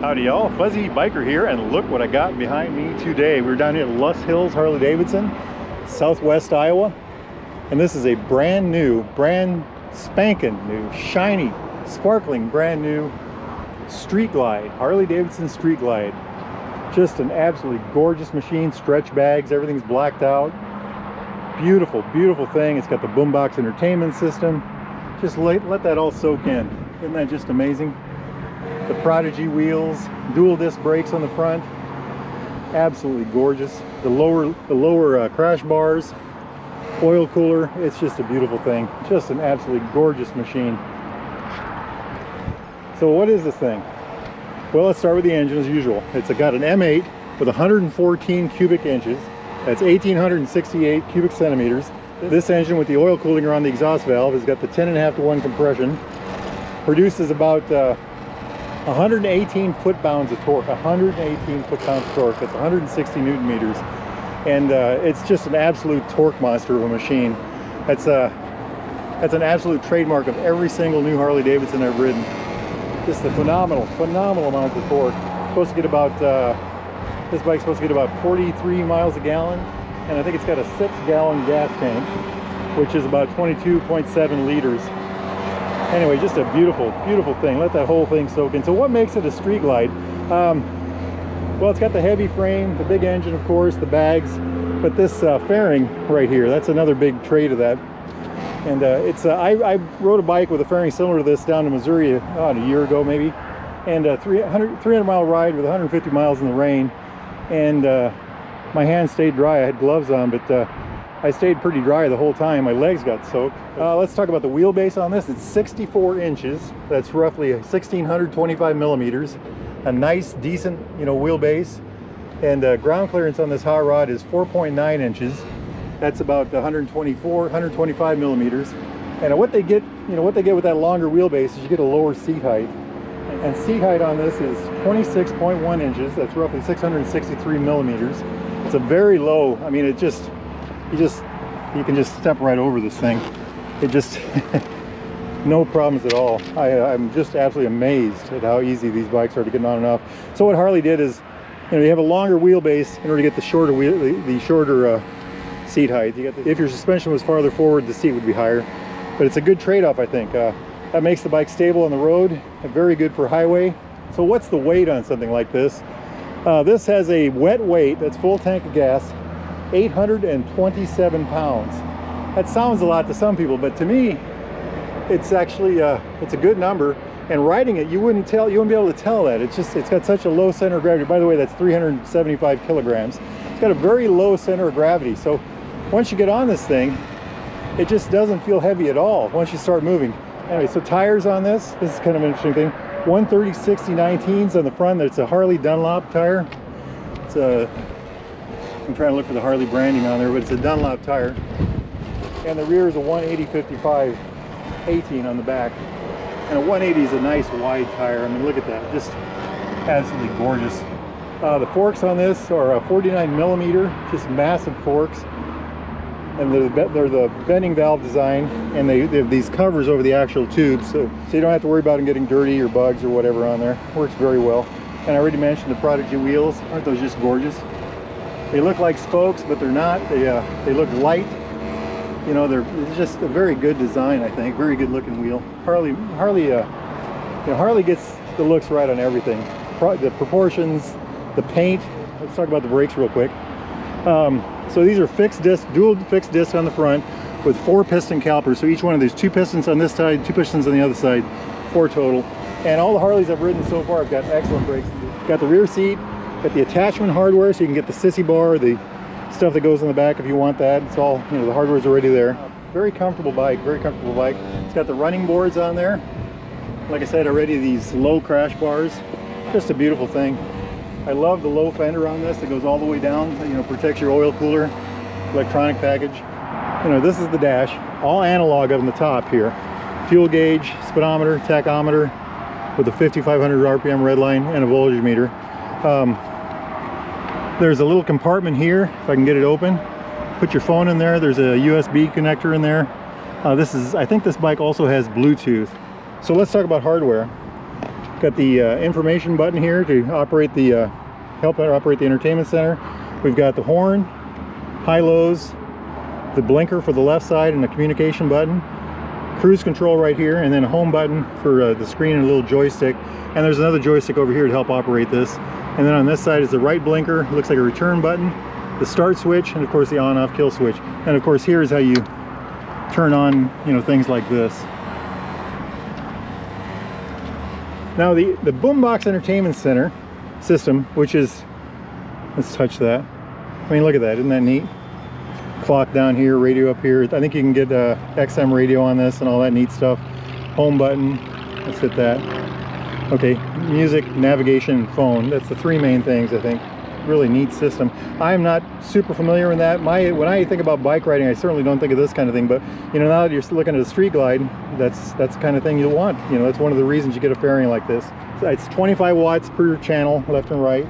Howdy y'all, Fuzzy Biker here, and look what I got behind me today. We're down here at Lust Hills Harley Davidson, southwest Iowa, and this is a brand spanking new, shiny, sparkling, brand new Street Glide, Harley Davidson Street Glide. Just an absolutely gorgeous machine, stretch bags, everything's blacked out. Beautiful, beautiful thing. It's got the boombox entertainment system. Just let that all soak in. Isn't that just amazing? The Prodigy wheels, dual disc brakes on the front, absolutely gorgeous. The lower crash bars, oil cooler. It's just a beautiful thing. Just an absolutely gorgeous machine. So what is this thing? Well, let's start with the engine as usual. It's got an M8 with 114 cubic inches. That's 1,868 cubic centimeters. This engine with the oil cooling around the exhaust valve has got the 10.5 to 1 compression. Produces about 118 foot-pounds of torque. 118 foot-pounds of torque. That's 160 Newton meters. And it's just an absolute torque monster of a machine. That's an absolute trademark of every single new Harley Davidson I've ridden. Just a phenomenal amount of torque. Supposed to get about, this bike's supposed to get about 43 miles a gallon. And I think it's got a 6-gallon gas tank, which is about 22.7 liters. Anyway, just a beautiful thing. Let that whole thing soak in. So what makes it a Street Glide? Well, it's got the heavy frame, the big engine, of course, the bags, but this fairing right here, that's another big trait of that. And I rode a bike with a fairing similar to this down to Missouri a year ago maybe, and a 300 mile ride with 150 miles in the rain, and my hands stayed dry. I had gloves on, but I stayed pretty dry the whole time. My legs got soaked. Let's talk about the wheelbase on this. It's 64 inches. That's roughly 1,625 millimeters. A nice, decent, wheelbase. And ground clearance on this hot rod is 4.9 inches. That's about 125 millimeters. And what they get with that longer wheelbase is you get a lower seat height. And seat height on this is 26.1 inches. That's roughly 663 millimeters. It's a very low. I mean, you can just step right over this thing. It just no problems at all. I'm just absolutely amazed at how easy these bikes are to get on and off. So what Harley did is, you have a longer wheelbase in order to get the shorter seat height. If your suspension was farther forward, the seat would be higher. But it's a good trade-off, I think. That makes the bike stable on the road and very good for highway. So what's the weight on something like this? This has a wet weight, that's full tank of gas, 827 pounds. That sounds a lot to some people, but to me, it's actually it's a good number. And riding it, you wouldn't be able to tell that. It's got such a low center of gravity. By the way, that's 375 kilograms. It's got a very low center of gravity. So once you get on this thing, it just doesn't feel heavy at all once you start moving. Anyway, so tires on this is kind of an interesting thing. 130/60/19s on the front. It's a Harley Dunlop tire. I'm trying to look for the Harley branding on there, but it's a Dunlop tire. And the rear is a 180/55/18 on the back. And a 180 is a nice wide tire. I mean, look at that, just absolutely gorgeous. The forks on this are 49 millimeter, just massive forks. And they're the bending valve design, and they have these covers over the actual tubes, so you don't have to worry about them getting dirty or bugs or whatever on there. Works very well. And I already mentioned the Prodigy wheels. Aren't those just gorgeous? They look like spokes, but they're not. They look light. It's just a very good design, I think. Very good looking wheel. Harley gets the looks right on everything. The proportions, the paint. Let's talk about the brakes real quick. So these are fixed disc, dual fixed disc on the front with 4 piston calipers. So each one of these 2 pistons on this side, 2 pistons on the other side, 4 total. And all the Harleys I've ridden so far have got excellent brakes. Got the rear seat, got the attachment hardware, so you can get the sissy bar, the stuff that goes in the back if you want that. It's all, the hardware's already there. Very comfortable bike, very comfortable bike. It's got the running boards on there. Like I said already, these low crash bars. Just a beautiful thing. I love the low fender on this that goes all the way down, protects your oil cooler, electronic package. This is the dash, all analog up in the top here. Fuel gauge, speedometer, tachometer with a 5,500 RPM red line and a voltage meter. There's a little compartment here, if I can get it open. Put your phone in there. There's a USB connector in there. I think this bike also has Bluetooth. So let's talk about hardware. Got the information button here to operate the help operate the entertainment center. We've got the horn, high-lows, the blinker for the left side, and the communication button. Cruise control right here, and then a home button for the screen and a little joystick. And there's another joystick over here to help operate this. And then on this side is the right blinker. It looks like a return button, the start switch, and of course the on-off kill switch. And of course here is how you turn on, you know, things like this. Now the Boombox Entertainment Center system, which is, let's touch that. I mean, look at that, isn't that neat? Clock down here, radio up here. I think you can get XM radio on this and all that neat stuff. Home button, let's hit that. Okay, music, navigation, phone. That's the three main things, I think. Really neat system. I'm not super familiar in that. When I think about bike riding, I certainly don't think of this kind of thing, but you know, now that you're looking at a street glide, that's the kind of thing you'll want. You know, that's one of the reasons you get a fairing like this. It's 25 watts per channel, left and right.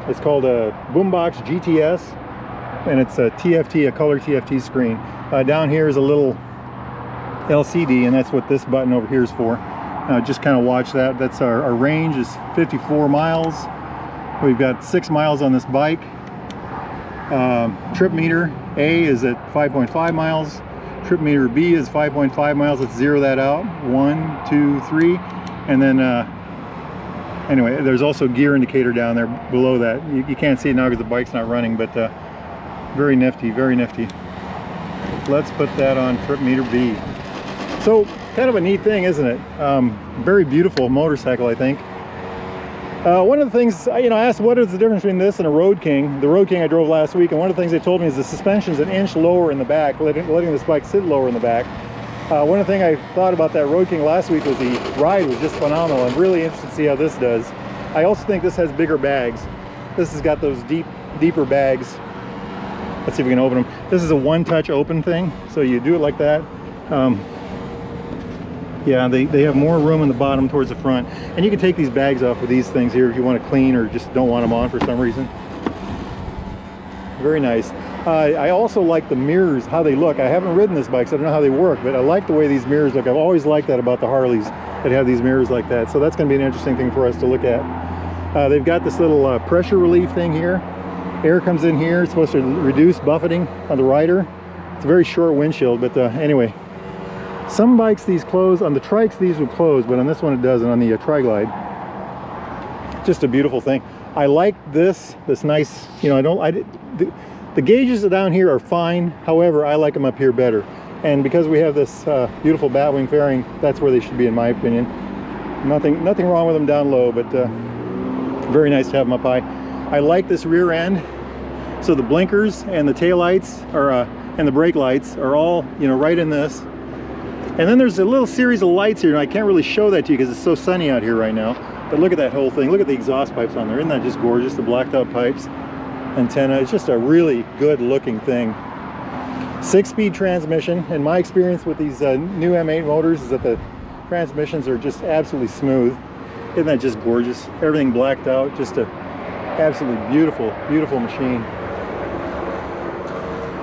It's called a Boombox GTS, and it's a TFT, a color TFT screen. Down here is a little LCD, and that's what this button over here is for. Just kind of watch that. That's our range is 54 miles. We've got 6 miles on this bike. Trip meter A is at 5.5 miles. Trip meter B is 5.5 miles. Let's zero that out. 1, 2, 3. And then, anyway, there's also a gear indicator down there below that. You can't see it now because the bike's not running, but very nifty, very nifty. Let's put that on trip meter B. So, kind of a neat thing, isn't it? Very beautiful motorcycle, I think. One of the things, you know, I asked what is the difference between this and a Road King. The Road King I drove last week, and one of the things they told me is the suspension's an inch lower in the back, letting this bike sit lower in the back. One of the things I thought about that Road King last week was the ride was just phenomenal. I'm really interested to see how this does. I also think this has bigger bags. This has got those deeper bags. Let's see if we can open them. This is a one-touch open thing, so you do it like that. Yeah, they have more room in the bottom towards the front, and you can take these bags off with these things here if you want to clean or just don't want them on for some reason. Very nice. I also like the mirrors, how they look. I haven't ridden this bike, so I don't know how they work, but I like the way these mirrors look. I've always liked that about the Harleys, that have these mirrors like that. So that's going to be an interesting thing for us to look at. They've got this little pressure relief thing here. Air comes in here. It's supposed to reduce buffeting on the rider. It's a very short windshield, but anyway. Some bikes these close. On the trikes these would close, but on this one it doesn't, on the Tri-Glide. Just a beautiful thing. I like this nice, you know, the gauges down here are fine. However, I like them up here better. And because we have this beautiful batwing fairing, that's where they should be in my opinion. Nothing wrong with them down low, but very nice to have them up high. I like this rear end. So the blinkers and the tail lights are, and the brake lights are all, you know, right in this. And then there's a little series of lights here, and I can't really show that to you because it's so sunny out here right now. But look at that whole thing. Look at the exhaust pipes on there. Isn't that just gorgeous? The blacked out pipes, antenna. It's just a really good looking thing. 6-speed transmission. And my experience with these new M8 motors is that the transmissions are just absolutely smooth. Isn't that just gorgeous? Everything blacked out. Just a absolutely beautiful, beautiful machine.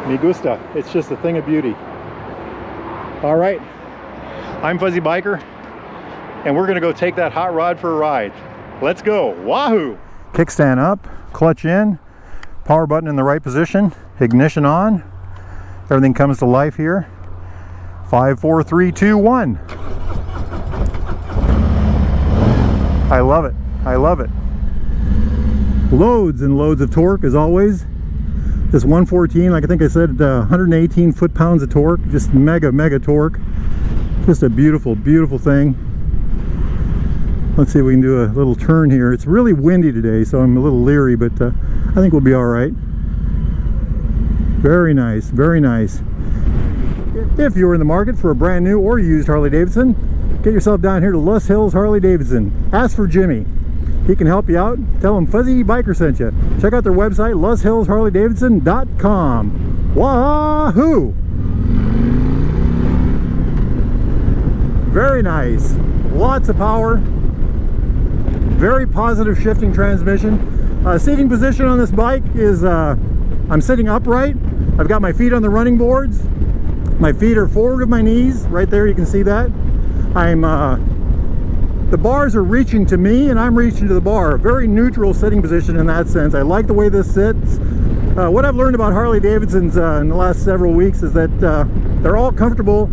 Me gusta. It's just a thing of beauty. All right. I'm Fuzzy Biker, and we're gonna go take that hot rod for a ride. Let's go. Wahoo! Kickstand up, clutch in, power button in the right position, ignition on. Everything comes to life here. 5, 4, 3, 2, 1. I love it. I love it. Loads and loads of torque as always. This 114, like I think I said, 118 foot-pounds of torque. Just mega torque. Just a beautiful, beautiful thing. Let's see if we can do a little turn here. It's really windy today, so I'm a little leery, but I think we'll be all right. Very nice, very nice. If you're in the market for a brand new or used Harley Davidson, get yourself down here to Loess Hills Harley Davidson. Ask for Jimmy. He can help you out. Tell him Fuzzy Biker sent you. Check out their website, LoessHillsHarleyDavidson.com. Wahoo! Very nice. Lots of power. Very positive shifting transmission. Seating position on this bike is I'm sitting upright. I've got my feet on the running boards. My feet are forward of my knees. Right there, you can see that. I'm The bars are reaching to me and I'm reaching to the bar. Very neutral sitting position in that sense. I like the way this sits. What I've learned about Harley Davidsons in the last several weeks is that they're all comfortable.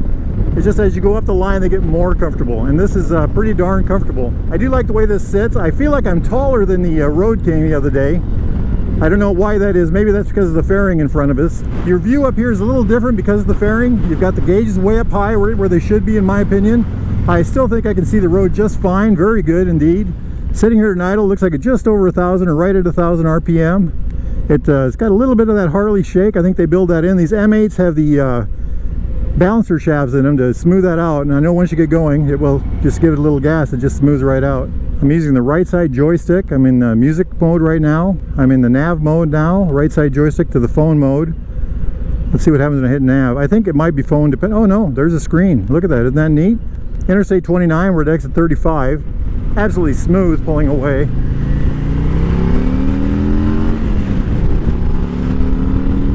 It's just as you go up the line they get more comfortable, and this is pretty darn comfortable. I do like the way this sits. I feel like I'm taller than the Road King the other day. I don't know why that is. Maybe that's because of the fairing in front of us. Your view up here is a little different because of the fairing. You've got the gauges way up high where they should be, in my opinion. I still think I can see the road just fine. Very good indeed. Sitting here at idle, looks like it's just over 1,000 or right at 1,000 RPM. It's got a little bit of that Harley shake. I think they build that in. These M8s have the balancer shafts in them to smooth that out, and I know once you get going it will just give it a little gas, it just smooths right out. I'm using the right side joystick. I'm in music mode right now. I'm in the nav mode now, right side joystick to the phone mode. Let's see what happens when I hit nav. I think it might be phone dependent. Oh no, there's a screen. Look at that, isn't that neat? Interstate 29, we're at exit 35. Absolutely smooth pulling away.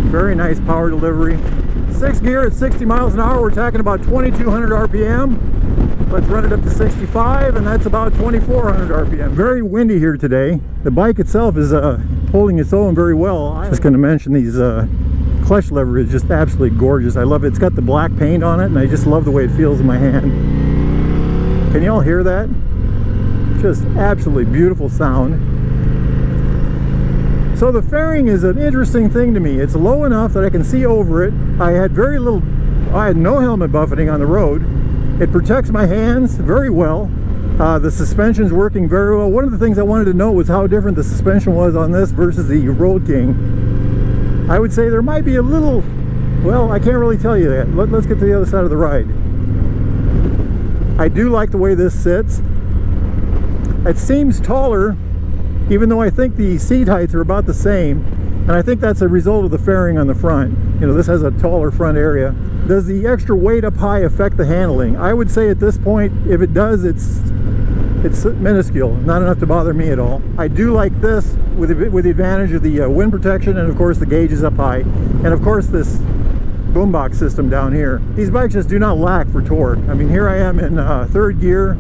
Very nice power delivery. 6th gear at 60 miles an hour, we're tacking about 2,200 RPM. Let's run it up to 65, and that's about 2,400 RPM. Very windy here today. The bike itself is holding its own very well. I was just going to mention these clutch lever is just absolutely gorgeous. I love it. It's got the black paint on it, and I just love the way it feels in my hand. Can you all hear that? Just absolutely beautiful sound. So the fairing is an interesting thing to me. It's low enough that I can see over it. I had no helmet buffeting on the road. It protects my hands very well. The suspension's working very well. One of the things I wanted to know was how different the suspension was on this versus the Road King. I would say there might be a little, well, I can't really tell you that. Let's get to the other side of the ride. I do like the way this sits. It seems taller, even though I think the seat heights are about the same, and I think that's a result of the fairing on the front. You know, this has a taller front area. Does the extra weight up high affect the handling? I would say at this point, if it does, it's minuscule, not enough to bother me at all. I do like this with the advantage of the wind protection, and of course the gauges up high, and of course this boombox system down here. These bikes just do not lack for torque. I mean, here I am in 3rd gear,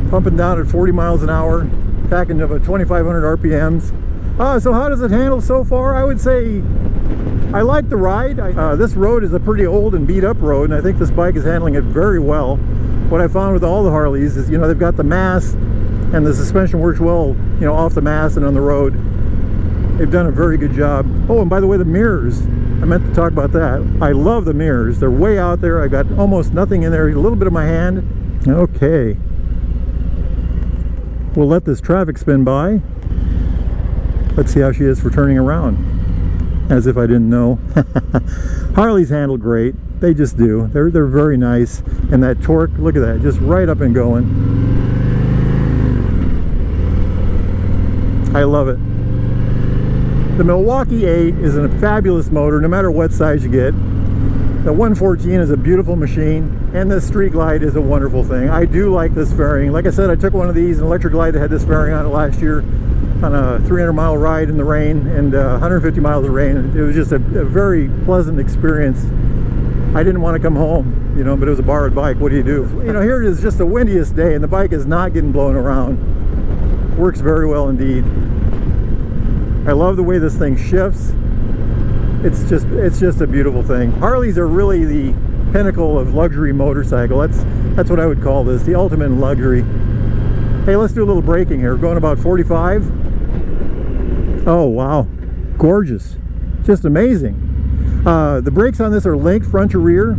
pumping down at 40 miles an hour, packing to about 2,500 RPMs. So how does it handle so far? I would say I like the ride. This road is a pretty old and beat up road, and I think this bike is handling it very well. What I found with all the Harleys is, you know, they've got the mass and the suspension works well, you know, off the mass and on the road. They've done a very good job. Oh, and by the way, the mirrors. I meant to talk about that. I love the mirrors. They're way out there. I got almost nothing in there, a little bit of my hand. Okay. We'll let this traffic spin by. Let's see how she is for turning around. As if I didn't know. Harleys handle great. They just do. They're very nice. And that torque, look at that, just right up and going. I love it. The Milwaukee 8 is a fabulous motor, no matter what size you get. The 114 is a beautiful machine, and the Street Glide is a wonderful thing. I do like this fairing. Like I said, I took one of these, an electric glide that had this fairing on it last year on a 300-mile ride in the rain and 150 miles of rain. It was just a very pleasant experience. I didn't want to come home, you know, but it was a borrowed bike. What do? You know, here it is, just the windiest day, and the bike is not getting blown around. Works very well indeed. I love the way this thing shifts. It's just a beautiful thing. Harleys are really the pinnacle of luxury motorcycle. That's what I would call this, the ultimate in luxury. Hey, let's do a little braking here. We're going about 45. Oh wow, gorgeous, just amazing. The brakes on this are linked front to rear.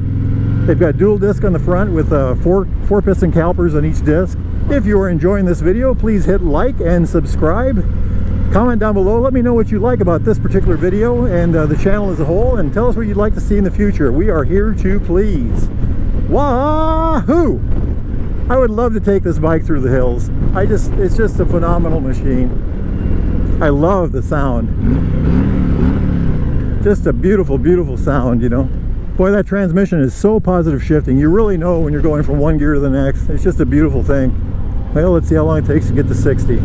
They've got dual disc on the front with four piston calipers on each disc. If you are enjoying this video, please hit like and subscribe. Comment down below, let me know what you like about this particular video and the channel as a whole, and tell us what you'd like to see in the future. We are here to please. Wahoo! I would love to take this bike through the hills. It's just a phenomenal machine. I love the sound. Just a beautiful, beautiful sound, you know. Boy, that transmission is so positive shifting. You really know when you're going from one gear to the next. It's just a beautiful thing. Well, let's see how long it takes to get to 60.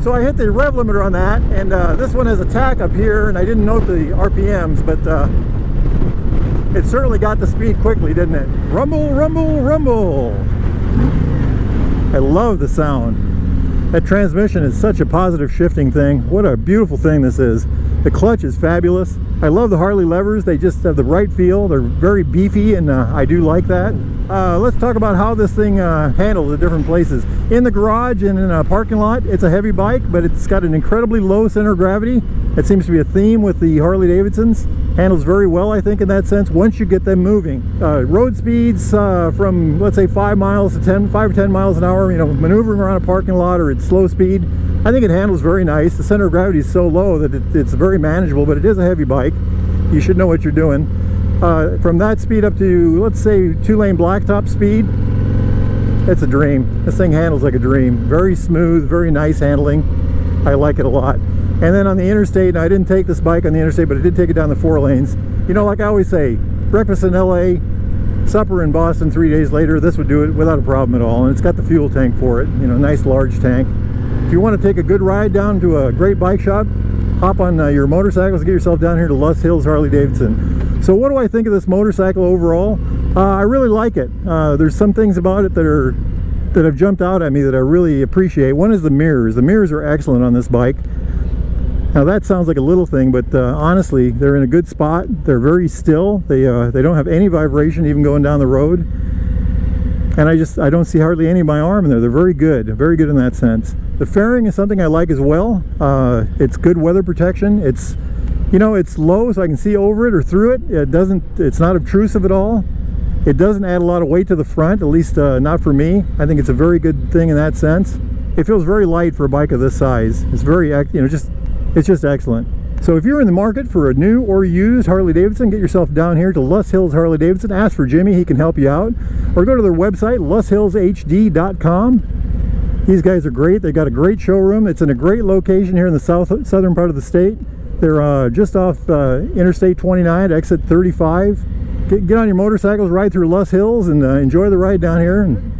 So I hit the rev limiter on that, and this one has a tach up here, and I didn't note the RPMs, but It certainly got the speed quickly, didn't it? Rumble, rumble, rumble. I love the sound. That transmission is such a positive shifting thing. What a beautiful thing this is. The clutch is fabulous. I love the Harley levers. They just have the right feel. They're very beefy, and I do like that. Let's talk about how this thing handles at different places. In the garage and in a parking lot, it's a heavy bike, but it's got an incredibly low center of gravity. That seems to be a theme with the Harley Davidsons. Handles very well, I think, in that sense, once you get them moving. Road speeds from, let's say, 5 or 10 miles an hour, you know, maneuvering around a parking lot or at slow speed, I think it handles very nice. The center of gravity is so low that it's very manageable, but it is a heavy bike. You should know what you're doing. From that speed up to, let's say, 2-lane blacktop speed, it's a dream. This thing handles like a dream. Very smooth, very nice handling. I like it a lot. And then on the interstate, and I didn't take this bike on the interstate, but I did take it down the 4 lanes. You know, like I always say, breakfast in LA, supper in Boston 3 days later, this would do it without a problem at all. And it's got the fuel tank for it, you know, nice large tank. If you want to take a good ride down to a great bike shop, hop on your motorcycles, get yourself down here to Lust Hills Harley Davidson. So what do I think of this motorcycle overall? I really like it. There's some things about it that have jumped out at me that I really appreciate. One is the mirrors. The mirrors are excellent on this bike. Now that sounds like a little thing, but honestly, they're in a good spot. They're very still. They don't have any vibration even going down the road. And I don't see hardly any of my arm in there. They're very good in that sense. The fairing is something I like as well. It's good weather protection. It's, you know, it's low so I can see over it or through it. It's not obtrusive at all. It doesn't add a lot of weight to the front, at least not for me. I think it's a very good thing in that sense. It feels very light for a bike of this size. It's very, you know, it's just excellent. So if you're in the market for a new or used Harley Davidson, get yourself down here to Lust Hills Harley Davidson. Ask for Jimmy, he can help you out. Or go to their website, lusthillshd.com. These guys are great. They've got a great showroom. It's in a great location here in the southern part of the state. They're just off Interstate 29, exit 35. Get on your motorcycles, ride through Lust Hills, and enjoy the ride down here. And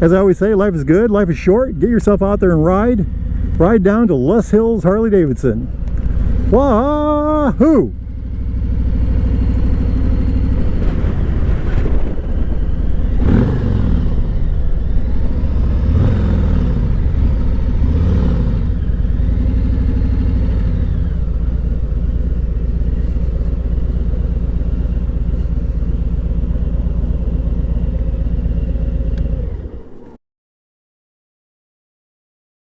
as I always say, life is good, life is short. Get yourself out there and ride down to Lust Hills Harley Davidson. Wahoo!